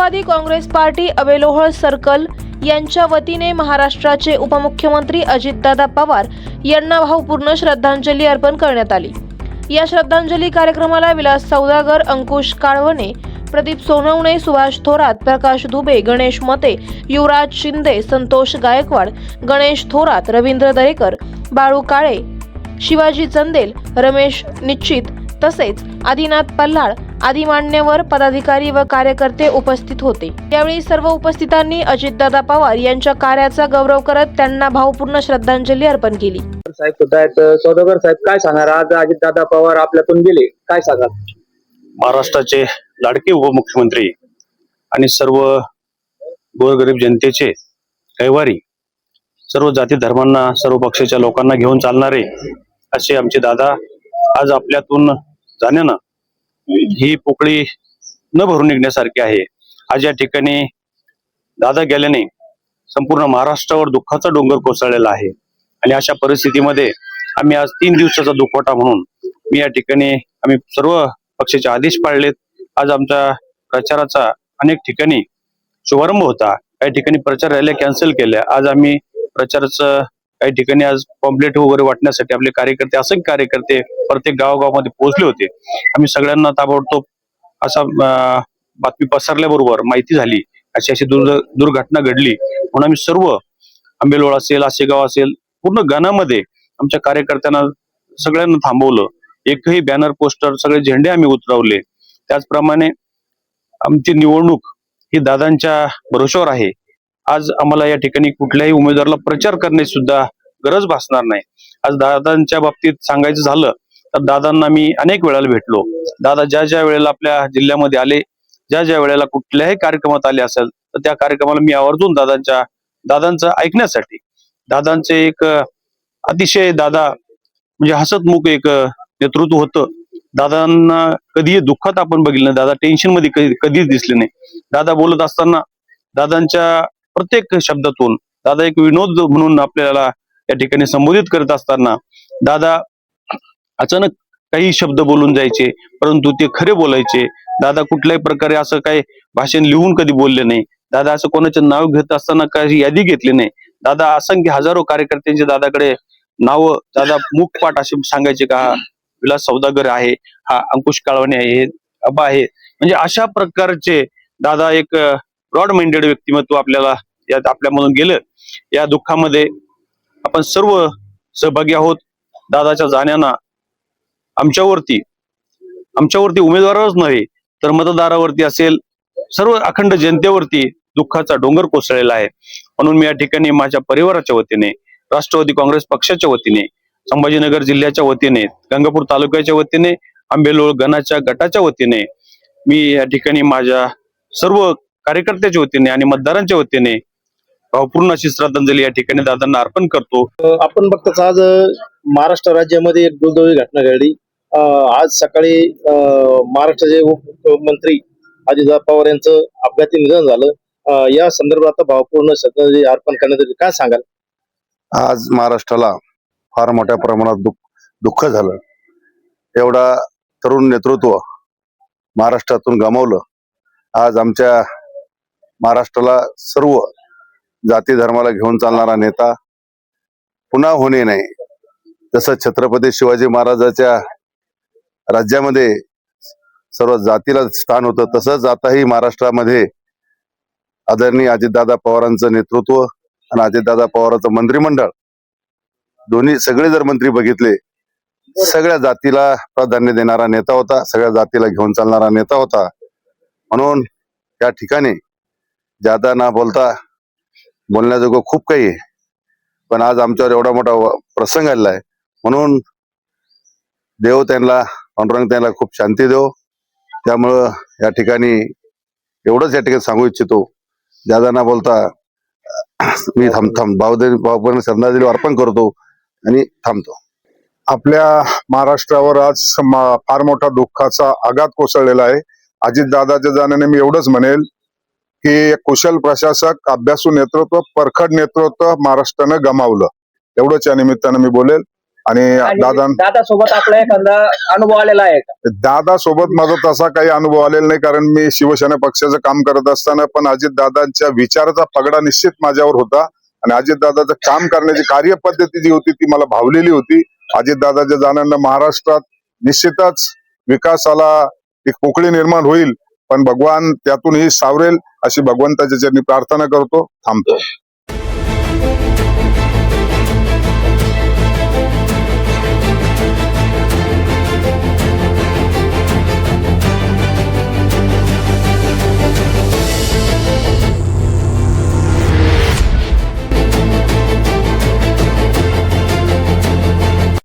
Rashtrawadi Congress party अवेलोहळ circle यांच्या वतीने महाराष्ट्राचे उपमुख्यमंत्री अजितदादा पवार यांना भावपूर्ण श्रद्धांजली अर्पण करण्यात आली। या श्रद्धांजली कार्यक्रमाला विलास सौदागर, अंकुश काळवणे, प्रदीप सोनवणे, सुभाष थोरात, प्रकाश दुबे, गणेश मते, युवराज शिंदे, संतोष गायकवाड, गणेश थोरात, रवींद्र दरेकर, बाळू काळे, शिवाजी चंदेल, रमेश निश्चित तसेच आदिनाथ पल्हाळ आदी मान्यवर पदाधिकारी व कार्यकर्ते उपस्थित होते। यावेळी सर्व उपस्थितांनी अजितदादा पवार यांच्या कार्याचा गौरव करत त्यांना भावपूर्ण श्रद्धांजली अर्पण केली। साहेब सुद्धा आहेत, सौदागर साहेब काय सांगणार, आज अजितदादा पवार आपल्यातून गेले, काय सांगाल? महाराष्ट्राचे लाडके उपमुख्यमंत्री आणि सर्व गोरगरीब जनतेचे कैवारी, सर्व जाती धर्मांना, सर्व पक्षाच्या लोकांना घेऊन चालणारे असे आमचे दादा आज आपल्यातून जाण्यानं ही पोकळी न भरून निघण्यासारखी आहे। आज या ठिकाणी दादा गेल्याने संपूर्ण महाराष्ट्रावर दुःखाचा डोंगर कोसळलेला आहे आणि अशा परिस्थितीमध्ये आम्ही आज 3 दिवसाचा दुखवटा म्हणून मी या ठिकाणी आम्ही सर्व पक्षाचे आदेश पाळलेत। आज आमच्या प्रचाराचा अनेक ठिकाणी शुभारंभ होता, काही ठिकाणी प्रचार रॅल्या कॅन्सल केल्या। आज आम्ही प्रचाराचं काही ठिकाणी आज पॉम्पलेट वगैरे वाटण्यासाठी आपले कार्यकर्ते, असंख्य कार्यकर्ते प्रत्येक गावागावामध्ये पोहोचले होते। आम्ही सगळ्यांना ताबडतोब असा बातमी पसरल्याबरोबर माहिती झाली अशी दुर्घटना घडली म्हणून आम्ही सर्व आंबेलोळ असेल, आसेगाव असेल, पूर्ण गाण्यामध्ये आमच्या कार्यकर्त्यांना सगळ्यांना थांबवलं। एकही बॅनर, पोस्टर, सगळे झेंडे आम्ही उतरवले। त्याचप्रमाणे आमची निवडणूक ही दादांच्या भरोश्यावर आहे। आज आम्हाला या ठिकाणी कुठल्याही उमेदवाराला प्रचार करण्याची सुद्धा गरज भासणार नाही। आज दादांच्या बाबतीत सांगायचं झालं तर दादांना मी अनेक वेळेला भेटलो। दादा ज्या वेळेला आपल्या जिल्ह्यामध्ये आले, ज्या वेळेला कुठल्याही कार्यक्रमात आले असेल तर त्या कार्यक्रमाला मी आवर्जून दादांचं ऐकण्यासाठी, दादांचे एक अतिशय दादा म्हणजे हसतमुख एक नेतृत्व होतं। दादांना कधीही दुःखात आपण बघितलं नाही, दादा टेन्शन मध्ये कधीच दिसले नाही। दादा बोलत असताना दादांच्या प्रत्येक शब्दातून दादा एक विनोद म्हणून आपल्याला या ठिकाणी संबोधित करत असताना दादा अचानक काही शब्द बोलून जायचे, परंतु ते खरे बोलायचे। दादा कुठल्याही प्रकारे असं काही भाषण लिहून कधी बोलले नाही। दादा असं कोणाचे नाव घेत असताना काही यादी घेतली नाही। दादा असंख्य हजारो कार्यकर्त्यांचे दादाकडे नाव दादा मुखपाठ असे सांगायचे का विलास सौदागर आहे, हा अंकुश काळवणे आहे, अबा आहे, म्हणजे अशा प्रकारचे दादा एक ब्रॉड माइंडेड व्यक्तिमत्व आपल्याला यात आपल्यामधून गेलं। या दुःखामध्ये आपण सर्व सहभागी आहोत। दादाच्या जाण्यानं आमच्यावरती उमेदवारावरच नव्हे तर मतदारावरती असेल, सर्व अखंड जनतेवरती दुःखाचा डोंगर कोसळलेला आहे। म्हणून मी या ठिकाणी माझ्या परिवाराच्या वतीने, राष्ट्रवादी काँग्रेस पक्षाच्या वतीने, संभाजीनगर जिल्ह्याच्या वतीने, गंगापूर तालुक्याच्या वतीने, आंबेलोळ गणाच्या गटाच्या वतीने मी या ठिकाणी माझ्या सर्व कार्यकर्त्याच्या वतीने आणि मतदारांच्या वतीने भावपूर्ण अशी श्रद्धांजली या ठिकाणी दादांना अर्पण करतो। आपण बघतोच आज महाराष्ट्र राज्यामध्ये एक दुर्दैवी घटना घडली। आज सकाळी महाराष्ट्राचे उपमुख्यमंत्री अजितदादा पवार यांचं अपघाती निधन झालं। या संदर्भात भावपूर्ण श्रद्धांजली अर्पण करण्यासाठी काय सांगाल? आज महाराष्ट्राला फार मोठ्या प्रमाणात दुःख झालं। एवढा तरुण नेतृत्व महाराष्ट्रातून गमावलं। आज आमच्या महाराष्ट्राला सर्व जाती धर्माला घेऊन चालणारा नेता पुन्हा होणे नाही। जसं छत्रपती शिवाजी महाराजांच्या राज्यामध्ये सर्व जातीला स्थान होतं, तसंच आताही महाराष्ट्रामध्ये आदरणीय अजितदादा पवारांचं नेतृत्व आणि अजितदादा पवारांचं मंत्रिमंडळ दोन्ही सगळे जर मंत्री बघितले, सगळ्या जातीला प्राधान्य देणारा नेता होता, सगळ्या जातीला घेऊन चालणारा नेता होता। म्हणून या ठिकाणी जादा ना बोलता बोलण्याजोगं खूप काही आहे, पण आज आमच्यावर एवढा मोठा प्रसंग आलेला आहे म्हणून देव त्यांना, पांडुरंग त्यांना खूप शांती देव। त्यामुळं या ठिकाणी एवढंच या ठिकाणी सांगू इच्छितो, जादा ना बोलता मी भावपूर्ण श्रद्धांजली अर्पण करतो आणि थांबतो। आपल्या महाराष्ट्रावर आज फार मोठा दुःखाचा आघात कोसळलेला आहे। अजितदादाच्या जाण्याने मी एवढंच म्हणेल की एक कुशल प्रशासक, अभ्यासू नेतृत्व, परखड नेतृत्व महाराष्ट्रानं गमावलं, एवढंच या निमित्तानं मी बोलेल। आणि दादा सोबत आपला एखादा अनुभव आलेला आहे का? दादा सोबत माझा तसा काही अनुभव आलेला नाही, कारण मी शिवसेना पक्षाचं काम करत असताना पण अजितदादांच्या विचाराचा पगडा निश्चित माझ्यावर होता आणि अजितदादाचं काम करण्याची कार्यपद्धती जी होती ती मला भावलेली होती. अजितदादाच्या जाण्यानं महाराष्ट्रात निश्चितच विकासाला एक पोकळी निर्माण होईल, पण भगवान त्यातूनही सावरेल अशी भगवंताच्या चरणी प्रार्थना करतो. थांबतो.